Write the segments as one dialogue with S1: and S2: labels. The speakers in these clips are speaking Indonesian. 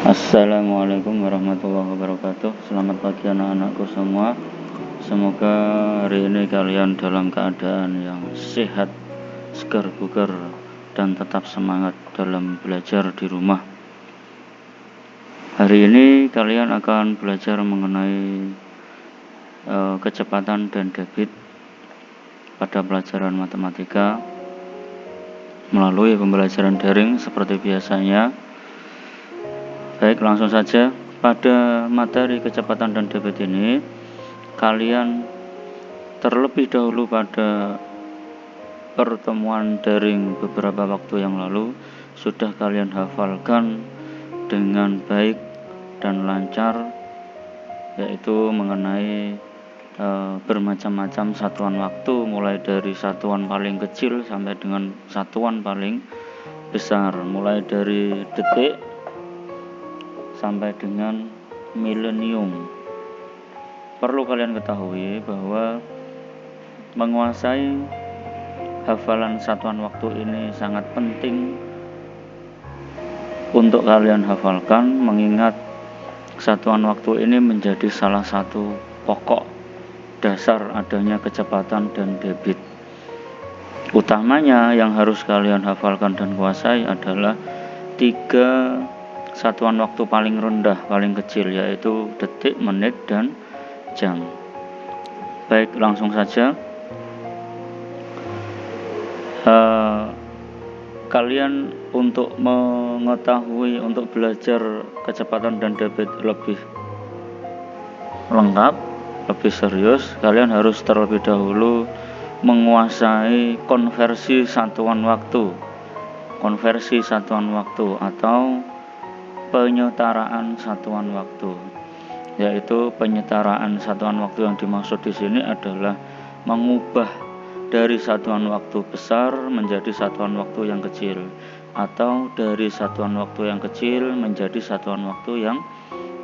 S1: Assalamualaikum warahmatullahi wabarakatuh. Selamat pagi anak-anakku semua. Semoga hari ini kalian dalam keadaan yang sehat, segar bugar, dan tetap semangat dalam belajar di rumah. Hari ini kalian akan belajar mengenai kecepatan dan debit pada pelajaran matematika melalui pembelajaran daring seperti biasanya. Baik, langsung saja. Pada materi kecepatan dan debit ini, kalian terlebih dahulu pada pertemuan daring beberapa waktu yang lalu sudah kalian hafalkan dengan baik dan lancar, yaitu mengenai bermacam-macam satuan waktu, mulai dari satuan paling kecil sampai dengan satuan paling besar, mulai dari detik sampai dengan milenium. Perlu kalian ketahui bahwa menguasai hafalan satuan waktu ini sangat penting untuk kalian hafalkan, mengingat satuan waktu ini menjadi salah satu pokok dasar adanya kecepatan dan debit. Utamanya yang harus kalian hafalkan dan kuasai adalah 3 satuan waktu paling rendah, paling kecil, yaitu detik, menit, dan jam. Baik, langsung saja. Kalian untuk mengetahui, untuk belajar kecepatan dan debit lebih lengkap, lebih serius, kalian harus terlebih dahulu menguasai konversi satuan waktu. Konversi satuan waktu atau penyetaraan satuan waktu, yaitu penyetaraan satuan waktu yang dimaksud di sini adalah mengubah dari satuan waktu besar menjadi satuan waktu yang kecil, atau dari satuan waktu yang kecil menjadi satuan waktu yang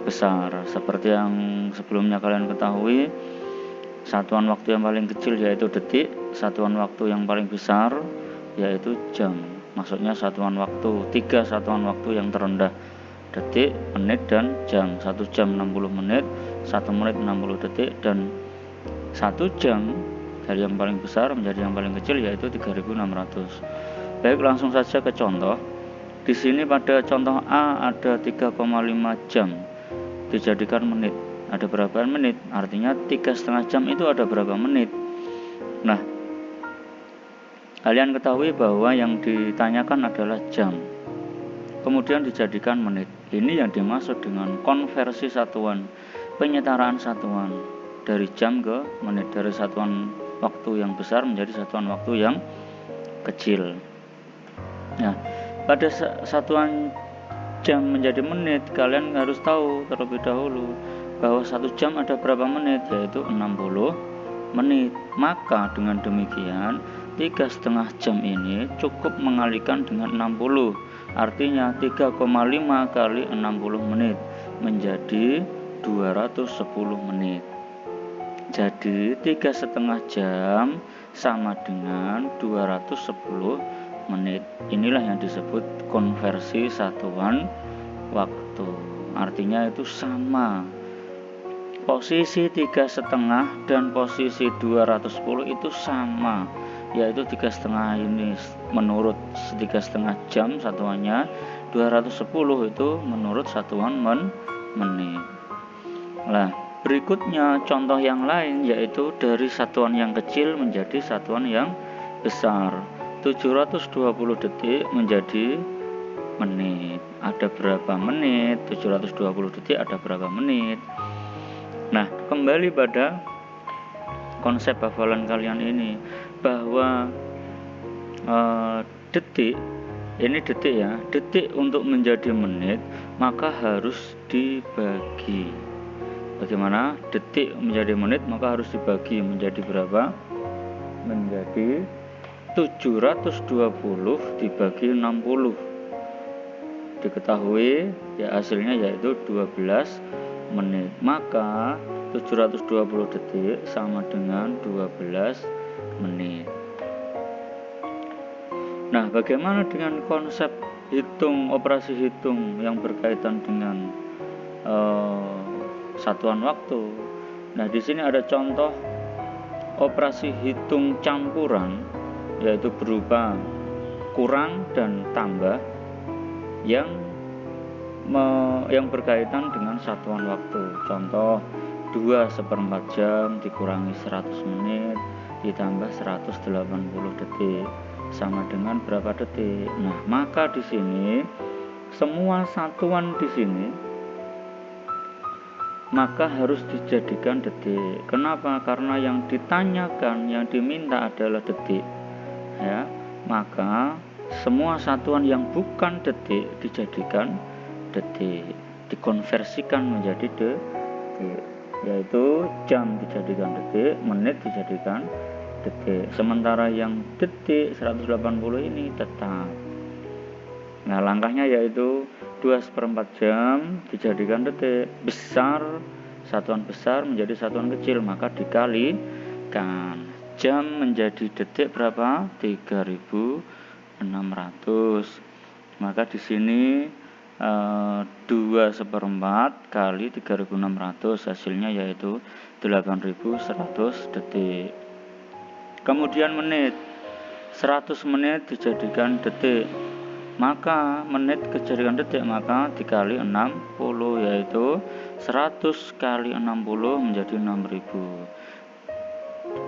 S1: besar. Seperti yang sebelumnya kalian ketahui, satuan waktu yang paling kecil yaitu detik, satuan waktu yang paling besar yaitu jam. Maksudnya satuan waktu, 3 satuan waktu yang terendah, detik, menit, dan jam. 1 jam 60 menit, 1 menit 60 detik, dan 1 jam dari yang paling besar menjadi yang paling kecil yaitu 3600. Baik, langsung saja ke contoh. Di sini pada contoh A ada 3,5 jam dijadikan menit. Ada berapa menit? Artinya 3,5 jam itu ada berapa menit? Nah, kalian ketahui bahwa yang ditanyakan adalah jam, kemudian dijadikan menit. Ini yang dimaksud dengan konversi satuan, penyetaraan satuan dari jam ke menit, dari satuan waktu yang besar menjadi satuan waktu yang kecil. Nah, pada satuan jam menjadi menit, kalian harus tahu terlebih dahulu bahwa 1 jam ada berapa menit, yaitu 60 menit. Maka dengan demikian 3,5 jam ini cukup mengalikan dengan 60. Artinya 3,5 kali 60 menit menjadi 210 menit. Jadi 3,5 jam sama dengan 210 menit. Inilah yang disebut konversi satuan waktu. Artinya itu sama. Posisi 3,5 dan posisi 210 itu sama, yaitu 3,5 ini menurut 3,5 jam satuannya, 210 itu menurut satuan menit. Nah, berikutnya contoh yang lain, yaitu dari satuan yang kecil menjadi satuan yang besar. 720 detik menjadi menit. Ada berapa menit? 720 detik ada berapa menit? Nah, kembali pada konsep hafalan kalian ini, bahwa detik, ini detik ya, detik untuk menjadi menit maka harus dibagi. Bagaimana detik menjadi menit? Maka harus dibagi menjadi berapa? Menjadi 720 dibagi 60. Diketahui ya hasilnya yaitu 12 menit. Maka 720 detik sama dengan 12 menit. Nah, bagaimana dengan konsep operasi hitung yang berkaitan dengan satuan waktu. Nah, di sini ada contoh operasi hitung campuran, yaitu berupa kurang dan tambah yang berkaitan dengan satuan waktu. Contoh 2/4 jam dikurangi 100 menit ditambah 180 detik sama dengan berapa detik. Nah, maka di sini semua satuan di sini maka harus dijadikan detik. Kenapa? Karena yang ditanyakan, yang diminta adalah detik. Ya, maka semua satuan yang bukan detik dijadikan detik, dikonversikan menjadi detik, yaitu jam dijadikan detik, menit dijadikan detik. Sementara yang detik 180 ini tetap. Nah, langkahnya yaitu 2/4 jam dijadikan detik besar, satuan besar menjadi satuan kecil, maka dikalikan. Jam menjadi detik berapa? 3600. Maka di sini 2/4 kali 3600 hasilnya yaitu 8100 detik. Kemudian menit, 100 menit dijadikan detik, maka menit dijadikan detik maka dikali 60, yaitu 100 kali 60 menjadi 6000.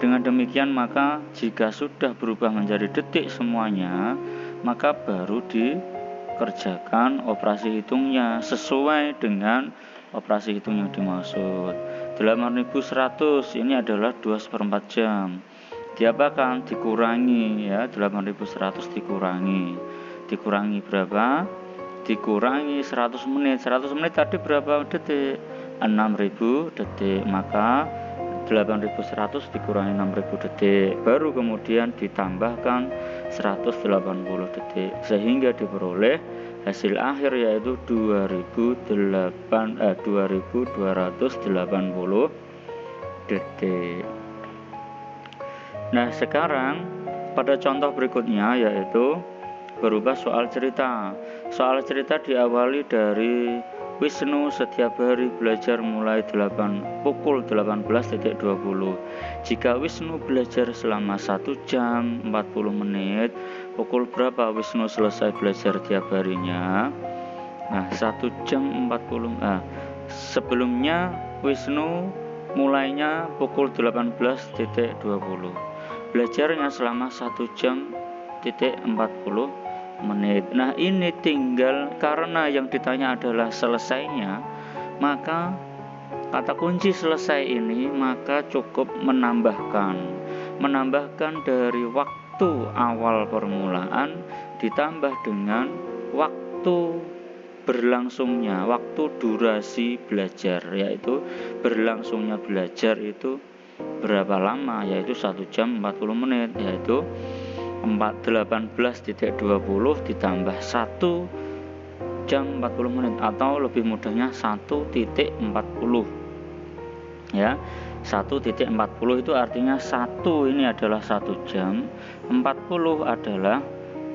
S1: Dengan demikian maka jika sudah berubah menjadi detik semuanya, maka baru dikerjakan operasi hitungnya sesuai dengan operasi hitung yang dimaksud. 8100 ini adalah 2/4 jam. Diapakan? Dikurangi, ya, 8100 dikurangi berapa? Dikurangi 100 menit. 100 menit tadi berapa detik? 6000 detik. Maka 8100 dikurangi 6000 detik, baru kemudian ditambahkan 180 detik sehingga diperoleh hasil akhir yaitu 2280 detik. Nah, sekarang pada contoh berikutnya yaitu berupa soal cerita. Soal cerita diawali dari Wisnu setiap hari belajar mulai pukul 18.20. Jika Wisnu belajar selama 1 jam 40 menit, pukul berapa Wisnu selesai belajar tiap harinya? Nah, 1 jam 40. Sebelumnya Wisnu mulainya pukul 18.20. Belajarnya selama 1 jam 40 menit. Nah, ini tinggal karena yang ditanya adalah selesainya, maka kata kunci selesai ini maka cukup menambahkan dari waktu awal permulaan ditambah dengan waktu berlangsungnya, waktu durasi belajar, yaitu berlangsungnya belajar itu berapa lama, yaitu 1 jam 40 menit, yaitu 18.20 ditambah 1 jam 40 menit, atau lebih mudahnya 1.40, ya. 1.40 itu artinya 1 ini adalah 1 jam, 40 adalah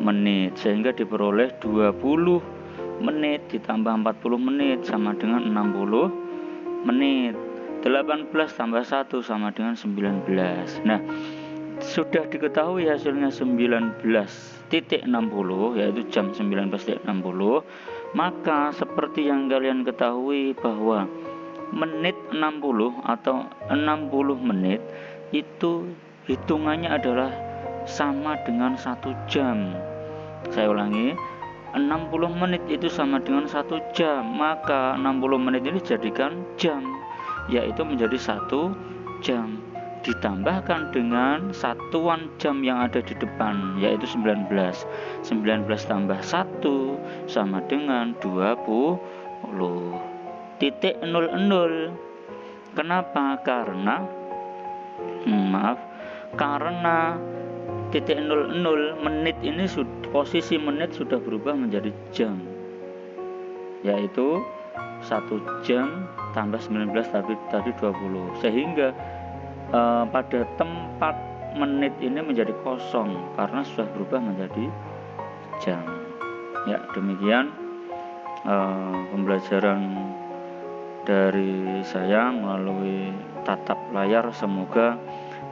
S1: menit, sehingga diperoleh 20 menit ditambah 40 menit sama dengan 60 menit. 18 tambah 1 sama dengan 19. Nah, sudah diketahui hasilnya 19.60, yaitu jam 19.60. Maka seperti yang kalian ketahui bahwa menit 60 atau 60 menit itu hitungannya adalah sama dengan 1 jam. Saya ulangi, 60 menit itu sama dengan 1 jam. Maka 60 menit ini dijadikan jam, yaitu menjadi 1 jam ditambahkan dengan satuan jam yang ada di depan, yaitu 19 tambah 1 sama dengan 20. Titik 00. Kenapa? Karena titik 00 menit ini posisi menit sudah berubah menjadi jam, yaitu 1 jam tambah 19 tadi 20, sehingga pada tempat menit ini menjadi kosong karena sudah berubah menjadi jam. Ya, demikian pembelajaran dari saya melalui tatap layar. Semoga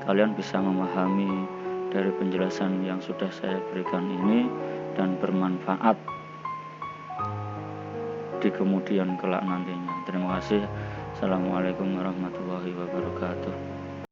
S1: kalian bisa memahami dari penjelasan yang sudah saya berikan ini dan bermanfaat di kemudian kelak nantinya. Terima kasih. Assalamualaikum warahmatullahi wabarakatuh.